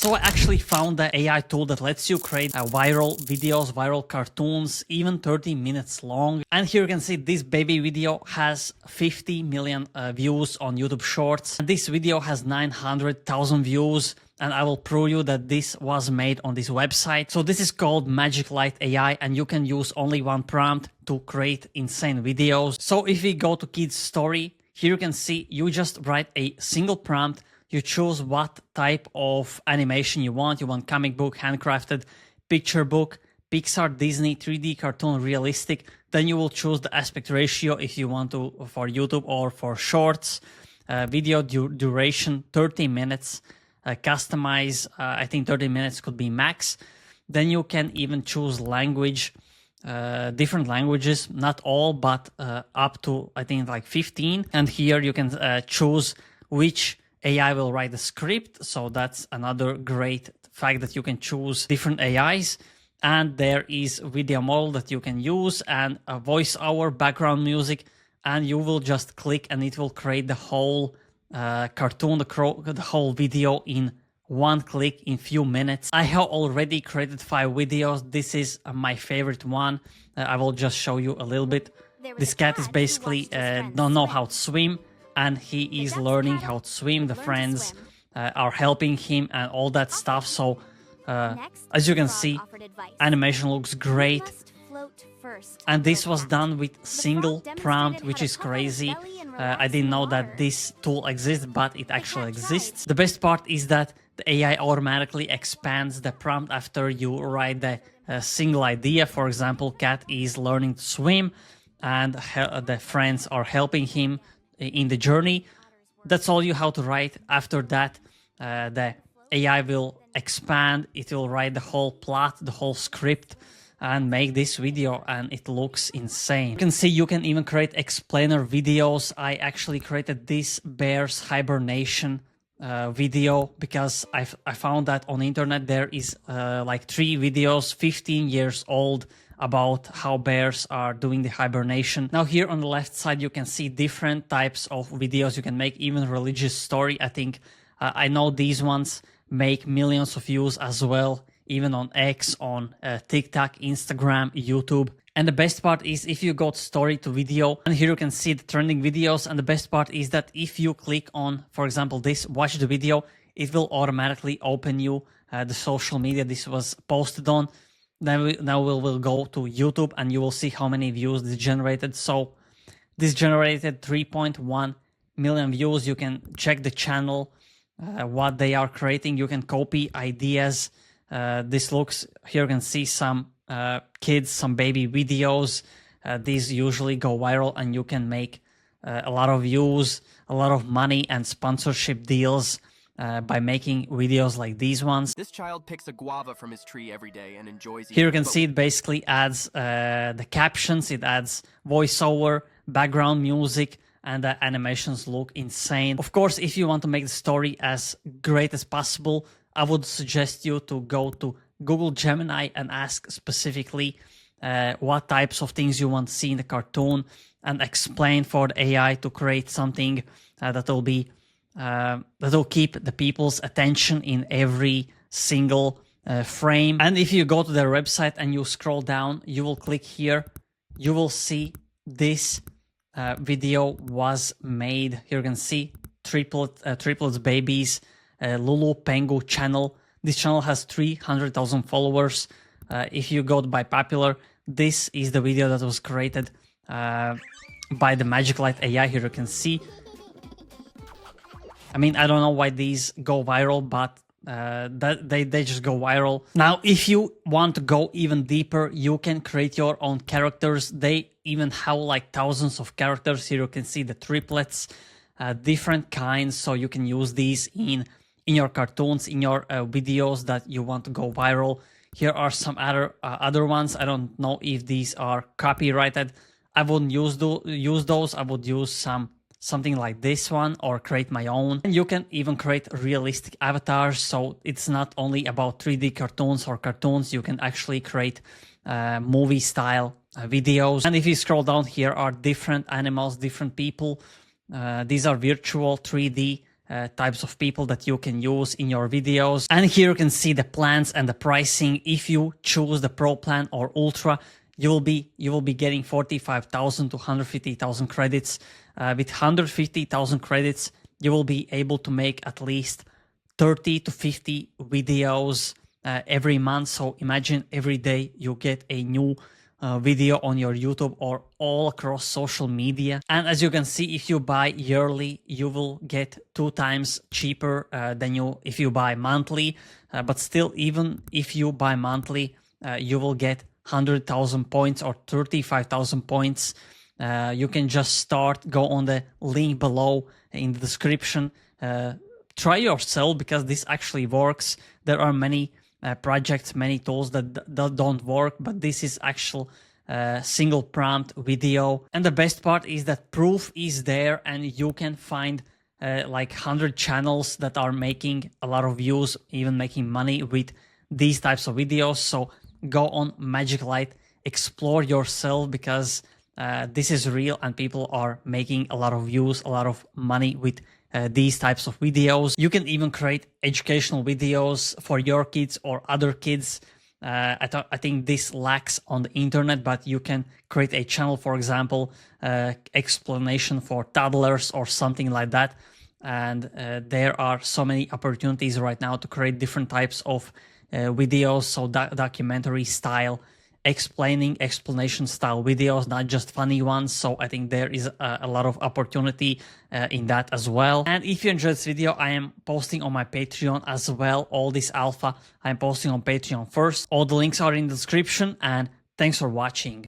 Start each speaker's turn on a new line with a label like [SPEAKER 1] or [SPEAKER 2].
[SPEAKER 1] So I actually found the AI tool that lets you create viral videos, viral cartoons, even 30 minutes long. And here you can see this baby video has 50 million views on YouTube Shorts. And this video has 900,000 views. And I will prove you that this was made on this website. So this is called Magic Light AI, and you can use only one prompt to create insane videos. So if we go to Kids Story, here you can see you just write a single prompt. You choose what type of animation you want. You want comic book, handcrafted, picture book, Pixar, Disney, 3D, cartoon, realistic. Then you will choose the aspect ratio if you want to for YouTube or for shorts. Video duration, 30 minutes. Customize, I think 30 minutes could be max. Then you can even choose language, different languages, not all, but up to, I think, like 15. And here you can choose which AI will write the script. So that's another great fact that you can choose different AIs. And there is video model that you can use and a voiceover, background music, and you will just click and it will create the whole cartoon, the whole video in one click in few minutes. I have already created 5 videos. This is my favorite one. I will just show you a little bit. This cat is basically don't know how to swim, and he is learning how to swim. The friends are helping him and all that stuff. So as you can see, animation looks great. And this was done with single prompt, which is crazy. I didn't know that this tool exists, but it actually exists. The best part is that the AI automatically expands the prompt after you write the single idea. For example, cat is learning to swim and the friends are helping him in the journey. That's all you have to write. After that, the AI will expand. It will write the whole plot, the whole script, and make this video, and it looks insane. You can see you can even create explainer videos. I actually created this bear's hibernation video because I found that on the internet there is like 3 videos 15 years old about how bears are doing the hibernation. Now here on the left side you can see different types of videos you can make, even religious story. I think I know these ones make millions of views as well, even on X, on TikTok, Instagram, YouTube. And the best part is if you go to story to video, and here you can see the trending videos. And the best part is that if you click on, for example, this, watch the video, it will automatically open you the social media this was posted on. Now we'll go to YouTube and you will see how many views this generated. So this generated 3.1 million views. You can check the channel, what they are creating. You can copy ideas. This looks, here you can see some kids, some baby videos. These usually go viral and you can make a lot of views, a lot of money and sponsorship deals by making videos like these ones.
[SPEAKER 2] This child picks a guava from his tree every day and enjoys
[SPEAKER 1] Here you can see it basically adds the captions, it adds voiceover, background music, and the animations look insane. Of course, if you want to make the story as great as possible, I would suggest you to go to Google Gemini and ask specifically what types of things you want to see in the cartoon, and explain for the AI to create something that will keep the people's attention in every single frame. And if you go to their website and you scroll down, you will click here, you will see this video was made. Here you can see triplets babies, Lulu Pengu channel. This channel has 300,000 followers. If you go by popular, this is the video that was created by the Magic Light AI. Here you can see. I mean, I don't know why these go viral, but they just go viral. Now, if you want to go even deeper, you can create your own characters. They even have like thousands of characters. Here you can see the triplets, different kinds. So you can use these in your cartoons, in your videos that you want to go viral. Here are some other ones. I don't know if these are copyrighted. I wouldn't use those. I would use something like this one or create my own. And you can even create realistic avatars. So it's not only about 3D cartoons or cartoons. You can actually create movie style videos. And if you scroll down, here are different animals, different people. These are virtual 3D types of people that you can use in your videos. And here you can see the plans and the pricing. If you choose the Pro plan or Ultra, you will be getting 45,000 to 150,000 credits. With 150,000 credits, you will be able to make at least 30 to 50 videos every month. So imagine every day you get a new video on your YouTube or all across social media. And as you can see, if you buy yearly, you will get 2 times cheaper than if you buy monthly. But still, even if you buy monthly, you will get 100,000 points or 35,000 points. You can just start, go on the link below in the description. Try yourself, because this actually works. There are many projects, many tools that don't work, but this is actual single prompt video. And the best part is that proof is there, and you can find like 100 channels that are making a lot of views, even making money with these types of videos. So go on Magic Light, explore yourself, because this is real and people are making a lot of views, a lot of money with these types of videos. You can even create educational videos for your kids or other kids. I think this lacks on the internet, but you can create a channel, for example, explanation for toddlers or something like that. And there are so many opportunities right now to create different types of videos, so documentary style, explanation style videos, not just funny ones. So I think there is a lot of opportunity in that as well. And if you enjoyed this video, I am posting on my Patreon as well. All this alpha I'm posting on Patreon first. All the links are in the description, and thanks for watching.